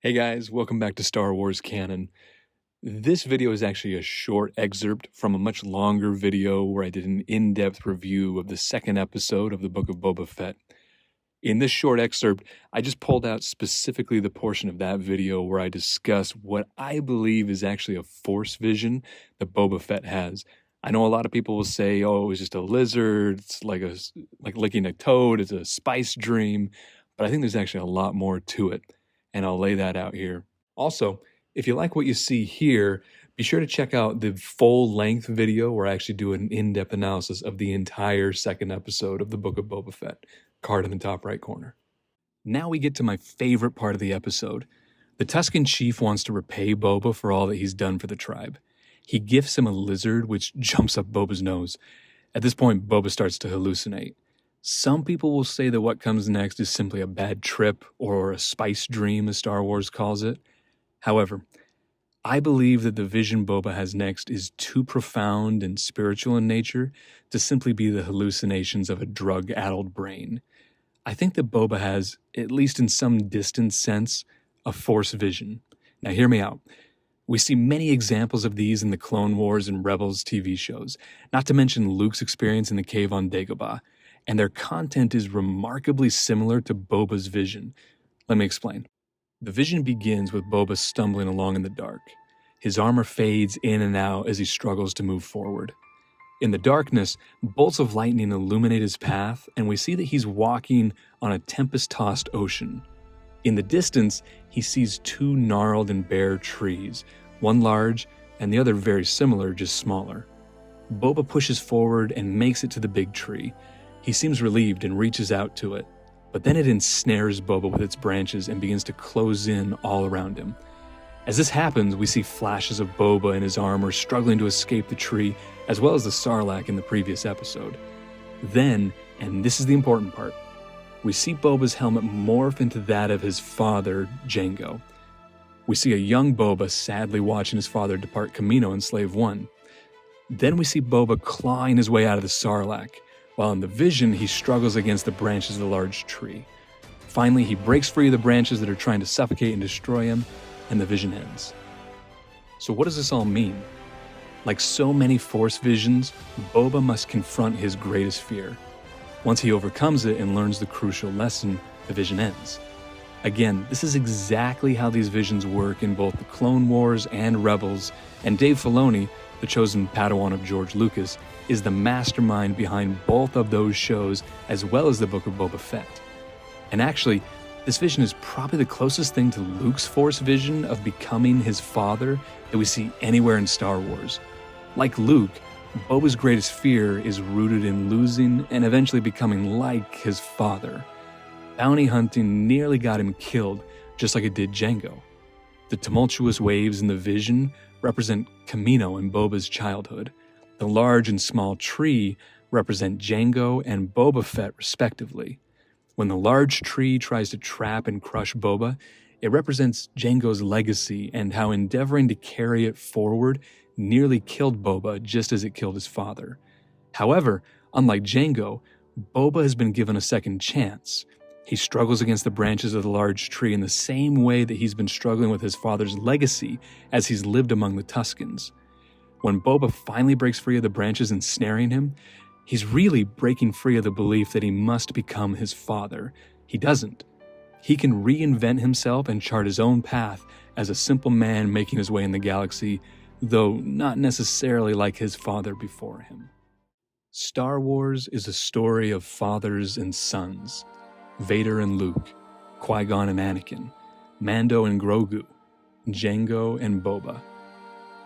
Hey guys, welcome back to Star Wars Canon. This video is actually a short excerpt from a much longer video where I did an in-depth review of the second episode of the Book of Boba Fett. In this short excerpt, I just pulled out specifically the portion of that video where I discuss what I believe is actually a Force vision that Boba Fett has. I know a lot of people will say, oh, it was just a lizard, it's like licking a toad, it's a spice dream, but I think there's actually a lot more to it. And I'll lay that out here. Also, if you like what you see here, be sure to check out the full-length video where I actually do an in-depth analysis of the entire second episode of the Book of Boba Fett, card in the top right corner. Now we get to my favorite part of the episode. The Tusken chief wants to repay Boba for all that he's done for the tribe. He gifts him a lizard, which jumps up Boba's nose. At this point, Boba starts to hallucinate. Some people will say that what comes next is simply a bad trip or a spice dream, as Star Wars calls it. However, I believe that the vision Boba has next is too profound and spiritual in nature to simply be the hallucinations of a drug-addled brain. I think that Boba has, at least in some distant sense, a Force vision. Now hear me out. We see many examples of these in the Clone Wars and Rebels TV shows, not to mention Luke's experience in the cave on Dagobah. And their content is remarkably similar to Boba's vision. Let me explain. The vision begins with Boba stumbling along in the dark. His armor fades in and out as he struggles to move forward. In the darkness, bolts of lightning illuminate his path, and we see that he's walking on a tempest-tossed ocean. In the distance, he sees two gnarled and bare trees, one large and the other very similar, just smaller. Boba pushes forward and makes it to the big tree. He seems relieved and reaches out to it, but then it ensnares Boba with its branches and begins to close in all around him. As this happens, we see flashes of Boba in his armor struggling to escape the tree, as well as the Sarlacc in the previous episode. Then, and this is the important part, we see Boba's helmet morph into that of his father, Jango. We see a young Boba sadly watching his father depart Kamino in Slave One. Then we see Boba clawing his way out of the Sarlacc, while in the vision, he struggles against the branches of the large tree. Finally, he breaks free of the branches that are trying to suffocate and destroy him, and the vision ends. So what does this all mean? Like so many Force visions, Boba must confront his greatest fear. Once he overcomes it and learns the crucial lesson, the vision ends. Again, this is exactly how these visions work in both the Clone Wars and Rebels, and Dave Filoni, the chosen Padawan of George Lucas, is the mastermind behind both of those shows as well as the Book of Boba Fett. And actually, this vision is probably the closest thing to Luke's Force vision of becoming his father that we see anywhere in Star Wars. Like Luke, Boba's greatest fear is rooted in losing and eventually becoming like his father. Bounty hunting nearly got him killed, just like it did Jango. The tumultuous waves in the vision represent Kamino and Boba's childhood. The large and small tree represent Jango and Boba Fett respectively. When the large tree tries to trap and crush Boba, it represents Jango's legacy and how endeavoring to carry it forward nearly killed Boba just as it killed his father. However, unlike Jango, Boba has been given a second chance. He struggles against the branches of the large tree in the same way that he's been struggling with his father's legacy as he's lived among the Tuskens. When Boba finally breaks free of the branches ensnaring him, he's really breaking free of the belief that he must become his father. He doesn't. He can reinvent himself and chart his own path as a simple man making his way in the galaxy, though not necessarily like his father before him. Star Wars is a story of fathers and sons. Vader and Luke, Qui-Gon and Anakin, Mando and Grogu, Jango and Boba.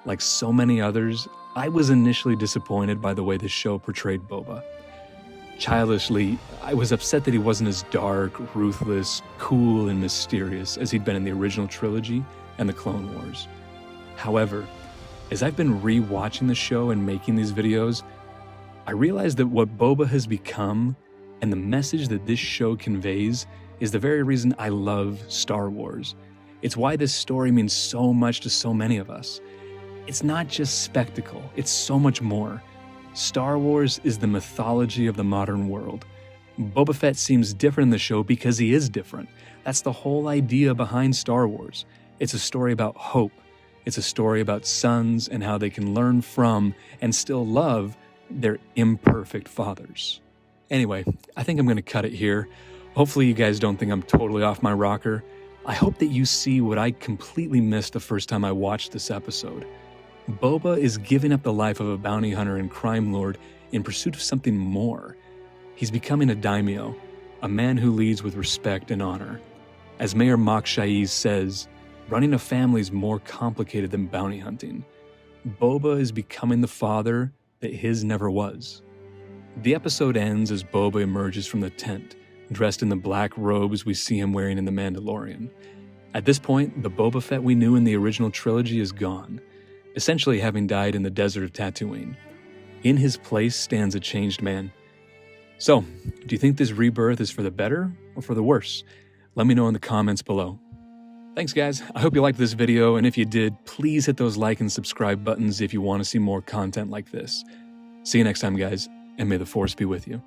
Like so many others, I was initially disappointed by the way this show portrayed Boba. Childishly, I was upset that he wasn't as dark, ruthless, cool, and mysterious as he'd been in the original trilogy and the Clone Wars. However, as I've been re-watching the show and making these videos, I realized that what Boba has become and the message that this show conveys is the very reason I love Star Wars. It's why this story means so much to so many of us. It's not just spectacle, it's so much more. Star Wars is the mythology of the modern world. Boba Fett seems different in the show because he is different. That's the whole idea behind Star Wars. It's a story about hope. It's a story about sons and how they can learn from and still love their imperfect fathers. Anyway, I think I'm going to cut it here. Hopefully you guys don't think I'm totally off my rocker. I hope that you see what I completely missed the first time I watched this episode. Boba is giving up the life of a bounty hunter and crime lord in pursuit of something more. He's becoming a daimyo, a man who leads with respect and honor. As Mayor Mok Shaiz says, running a family is more complicated than bounty hunting. Boba is becoming the father that his never was. The episode ends as Boba emerges from the tent, dressed in the black robes we see him wearing in The Mandalorian. At this point, the Boba Fett we knew in the original trilogy is gone, essentially having died in the desert of Tatooine. In his place stands a changed man. So, do you think this rebirth is for the better or for the worse? Let me know in the comments below. Thanks guys, I hope you liked this video, and if you did, please hit those like and subscribe buttons if you want to see more content like this. See you next time guys, and may the Force be with you.